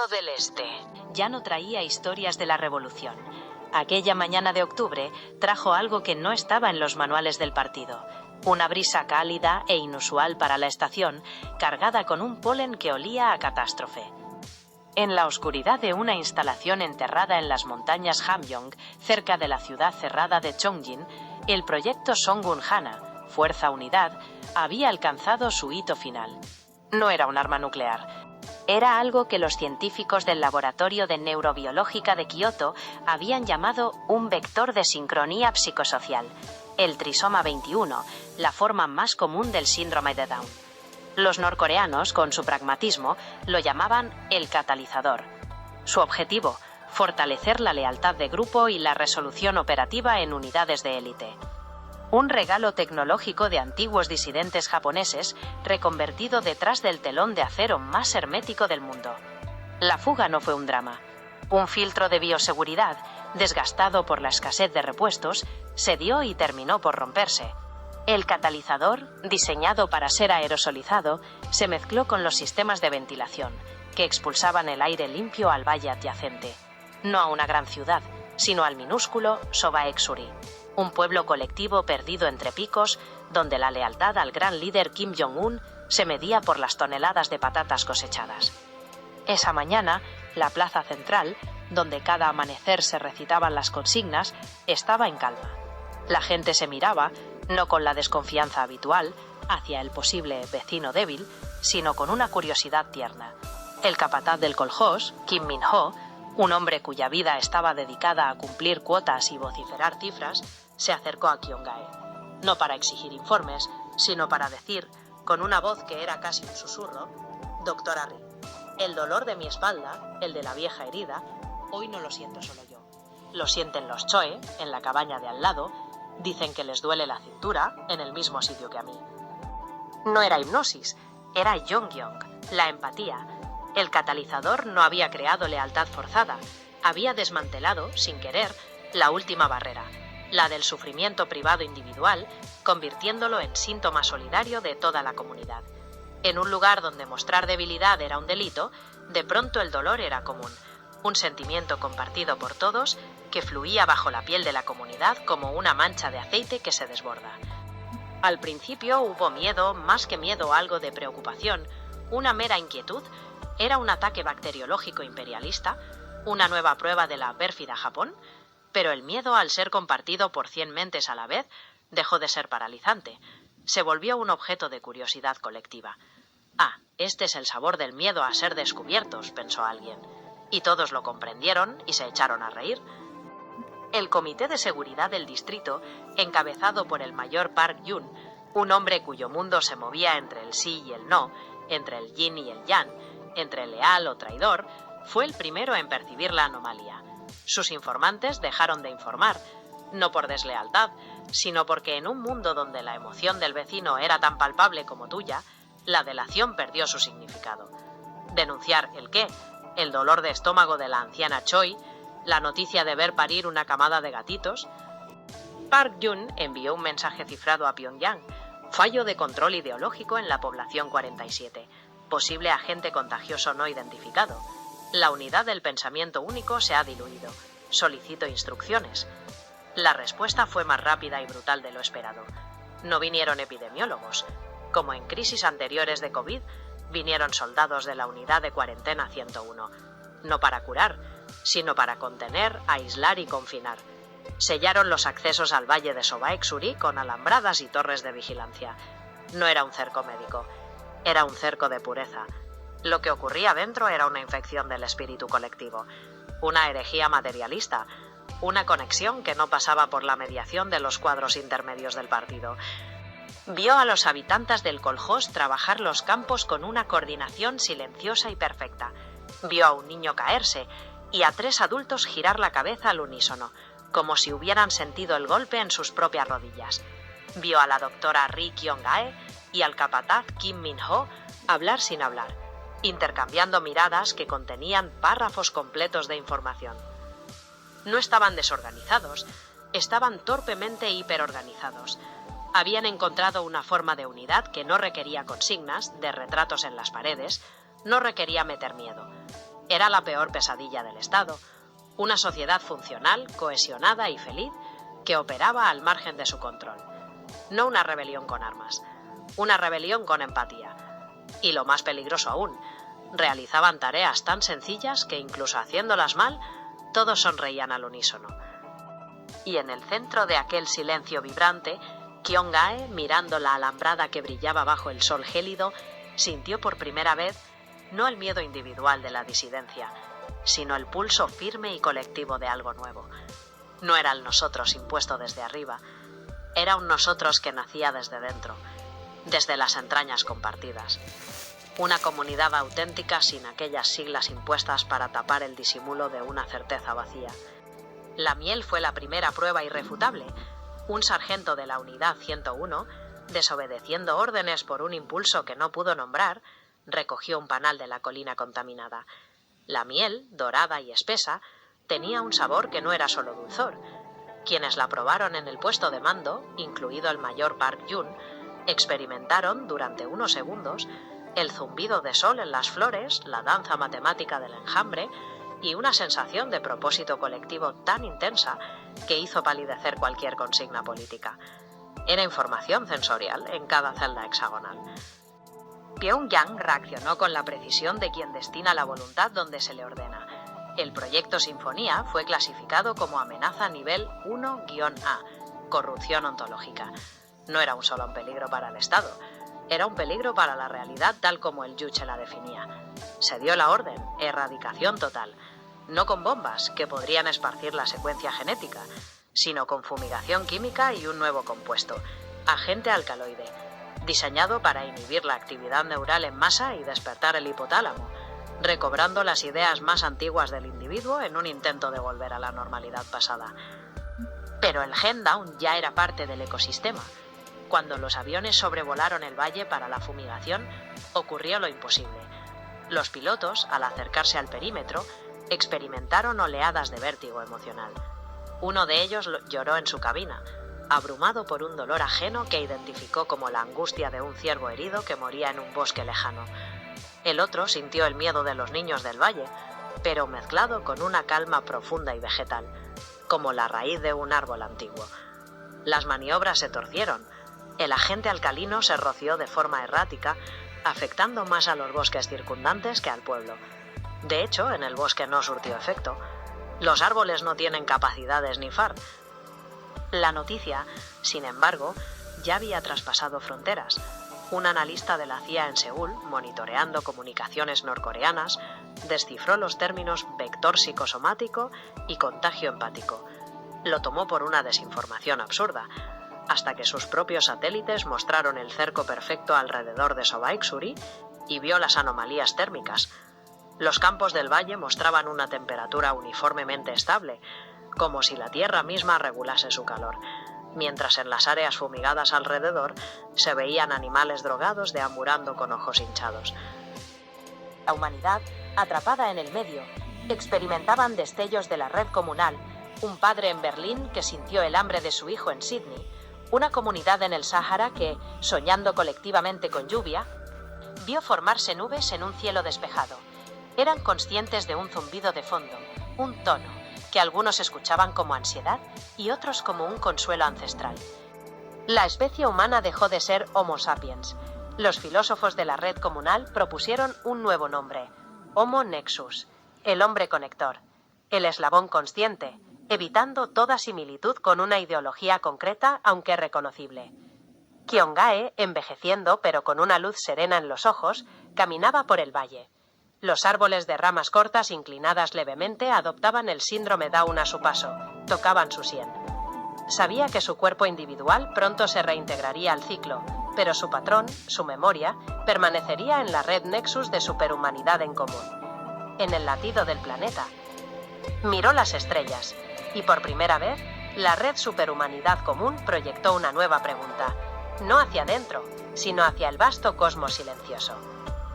Bloqueo del Este. Ya no traía historias de la revolución. Aquella mañana de octubre trajo algo que no estaba en los manuales del partido. Una brisa cálida e inusual para la estación, cargada con un polen que olía a catástrofe. En la oscuridad de una instalación enterrada en las montañas Hamgyong, cerca de la ciudad cerrada de Chongjin, el proyecto Songun Hana, Fuerza Unidad, había alcanzado su hito final. No era un arma nuclear. Era algo que los científicos del Laboratorio de Neurobiológica de Kioto habían llamado un vector de sincronía psicosocial, el trisoma 21, la forma más común del síndrome de Down. Los norcoreanos, con su pragmatismo, lo llamaban el catalizador. Su objetivo, fortalecer la lealtad de grupo y la resolución operativa en unidades de élite. Un regalo tecnológico de antiguos disidentes japoneses reconvertido detrás del telón de acero más hermético del mundo. La fuga no fue un drama. Un filtro de bioseguridad, desgastado por la escasez de repuestos, se dio y terminó por romperse. El catalizador, diseñado para ser aerosolizado, se mezcló con los sistemas de ventilación, que expulsaban el aire limpio al valle adyacente. No a una gran ciudad, sino al minúsculo Sobae-Xuri, un pueblo colectivo perdido entre picos, donde la lealtad al gran líder Kim Jong-un se medía por las toneladas de patatas cosechadas. Esa mañana, la plaza central, donde cada amanecer se recitaban las consignas, estaba en calma. La gente se miraba, no con la desconfianza habitual, hacia el posible vecino débil, sino con una curiosidad tierna. El capataz del koljós, Kim Min-ho, un hombre cuya vida estaba dedicada a cumplir cuotas y vociferar cifras, se acercó a Kyong-gae, no para exigir informes, sino para decir, con una voz que era casi un susurro: «Doctora Ri, el dolor de mi espalda, el de la vieja herida, hoy no lo siento solo yo. Lo sienten los Choe, en la cabaña de al lado, dicen que les duele la cintura, en el mismo sitio que a mí». No era hipnosis, era Yongyong, la empatía. El catalizador no había creado lealtad forzada, había desmantelado, sin querer, la última barrera, la del sufrimiento privado individual, convirtiéndolo en síntoma solidario de toda la comunidad. En un lugar donde mostrar debilidad era un delito, de pronto el dolor era común, un sentimiento compartido por todos que fluía bajo la piel de la comunidad como una mancha de aceite que se desborda. Al principio hubo miedo, más que miedo algo de preocupación, una mera inquietud. ¿Era un ataque bacteriológico imperialista? ¿Una nueva prueba de la pérfida Japón? Pero el miedo, al ser compartido por 100 mentes a la vez, dejó de ser paralizante. Se volvió un objeto de curiosidad colectiva. «Ah, este es el sabor del miedo a ser descubiertos», pensó alguien. Y todos lo comprendieron y se echaron a reír. El Comité de Seguridad del Distrito, encabezado por el mayor Park Yun, un hombre cuyo mundo se movía entre el sí y el no, entre el yin y el yang, entre leal o traidor, fue el primero en percibir la anomalía. Sus informantes dejaron de informar, no por deslealtad, sino porque en un mundo donde la emoción del vecino era tan palpable como tuya, la delación perdió su significado. Denunciar el qué, el dolor de estómago de la anciana Choi, la noticia de ver parir una camada de gatitos. Park Yun envió un mensaje cifrado a Pyongyang: fallo de control ideológico en la población 47. Posible agente contagioso no identificado. La unidad del pensamiento único se ha diluido. Solicito instrucciones. La respuesta fue más rápida y brutal de lo esperado. No vinieron epidemiólogos. Como en crisis anteriores de COVID, vinieron soldados de la unidad de cuarentena 101. No para curar, sino para contener, aislar y confinar. Sellaron los accesos al valle de Sobae-Xuri con alambradas y torres de vigilancia. No era un cerco médico. Era un cerco de pureza. Lo que ocurría dentro era una infección del espíritu colectivo, una herejía materialista, una conexión que no pasaba por la mediación de los cuadros intermedios del partido. Vio a los habitantes del koljós trabajar los campos con una coordinación silenciosa y perfecta. Vio a un niño caerse y a 3 adultos girar la cabeza al unísono, como si hubieran sentido el golpe en sus propias rodillas. Vio a la doctora Ri Kyong-gae y al capataz Kim Min-ho hablar sin hablar, intercambiando miradas que contenían párrafos completos de información. No estaban desorganizados, estaban torpemente hiperorganizados. Habían encontrado una forma de unidad que no requería consignas, de retratos en las paredes, no requería meter miedo. Era la peor pesadilla del Estado, una sociedad funcional, cohesionada y feliz que operaba al margen de su control. No una rebelión con armas, una rebelión con empatía. Y lo más peligroso aún, realizaban tareas tan sencillas que incluso haciéndolas mal, todos sonreían al unísono. Y en el centro de aquel silencio vibrante, Kyong-gae, mirando la alambrada que brillaba bajo el sol gélido, sintió por primera vez no el miedo individual de la disidencia, sino el pulso firme y colectivo de algo nuevo. No era el nosotros impuesto desde arriba, era un nosotros que nacía desde dentro, desde las entrañas compartidas. Una comunidad auténtica sin aquellas siglas impuestas para tapar el disimulo de una certeza vacía. La miel fue la primera prueba irrefutable. Un sargento de la Unidad 101, desobedeciendo órdenes por un impulso que no pudo nombrar, recogió un panal de la colina contaminada. La miel, dorada y espesa, tenía un sabor que no era solo dulzor. Quienes la probaron en el puesto de mando, incluido el mayor Park Jun, experimentaron durante unos segundos el zumbido de sol en las flores, la danza matemática del enjambre y una sensación de propósito colectivo tan intensa que hizo palidecer cualquier consigna política. Era información sensorial en cada celda hexagonal. Pyongyang reaccionó con la precisión de quien destina la voluntad donde se le ordena. El proyecto Sinfonía fue clasificado como amenaza nivel 1-A, corrupción ontológica. No era un solo peligro para el Estado, era un peligro para la realidad tal como el Juche la definía. Se dio la orden, erradicación total, no con bombas que podrían esparcir la secuencia genética, sino con fumigación química y un nuevo compuesto, agente alcaloide, diseñado para inhibir la actividad neural en masa y despertar el hipotálamo, recobrando las ideas más antiguas del individuo en un intento de volver a la normalidad pasada. Pero el Gendown ya era parte del ecosistema. Cuando los aviones sobrevolaron el valle para la fumigación, ocurrió lo imposible. Los pilotos, al acercarse al perímetro, experimentaron oleadas de vértigo emocional. Uno de ellos lloró en su cabina, abrumado por un dolor ajeno que identificó como la angustia de un ciervo herido que moría en un bosque lejano. El otro sintió el miedo de los niños del valle, pero mezclado con una calma profunda y vegetal, como la raíz de un árbol antiguo. Las maniobras se torcieron. El agente alcalino se roció de forma errática, afectando más a los bosques circundantes que al pueblo. De hecho, en el bosque no surtió efecto. Los árboles no tienen capacidades ni FAR. La noticia, sin embargo, ya había traspasado fronteras. Un analista de la CIA en Seúl, monitoreando comunicaciones norcoreanas, descifró los términos vector psicosomático y contagio empático. Lo tomó por una desinformación absurda, hasta que sus propios satélites mostraron el cerco perfecto alrededor de Sobaik-Suri y vio las anomalías térmicas. Los campos del valle mostraban una temperatura uniformemente estable, como si la Tierra misma regulase su calor, mientras en las áreas fumigadas alrededor se veían animales drogados deambulando con ojos hinchados. La humanidad, atrapada en el medio, experimentaban destellos de la red comunal, un padre en Berlín que sintió el hambre de su hijo en Sydney, una comunidad en el Sáhara que, soñando colectivamente con lluvia, vio formarse nubes en un cielo despejado. Eran conscientes de un zumbido de fondo, un tono, que algunos escuchaban como ansiedad y otros como un consuelo ancestral. La especie humana dejó de ser Homo sapiens. Los filósofos de la red comunal propusieron un nuevo nombre, Homo Nexus, el hombre conector, el eslabón consciente, evitando toda similitud con una ideología concreta aunque reconocible. Kyong-gae, envejeciendo pero con una luz serena en los ojos, caminaba por el valle. Los árboles de ramas cortas inclinadas levemente adoptaban el síndrome Down a su paso, tocaban su sien. Sabía que su cuerpo individual pronto se reintegraría al ciclo, pero su patrón, su memoria, permanecería en la red Nexus de superhumanidad en común, en el latido del planeta. Miró las estrellas, y por primera vez, la red superhumanidad común proyectó una nueva pregunta, no hacia adentro, sino hacia el vasto cosmos silencioso.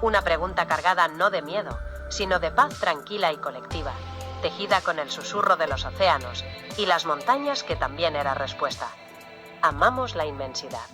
Una pregunta cargada no de miedo, sino de paz tranquila y colectiva, tejida con el susurro de los océanos y las montañas que también era respuesta. Amamos la inmensidad.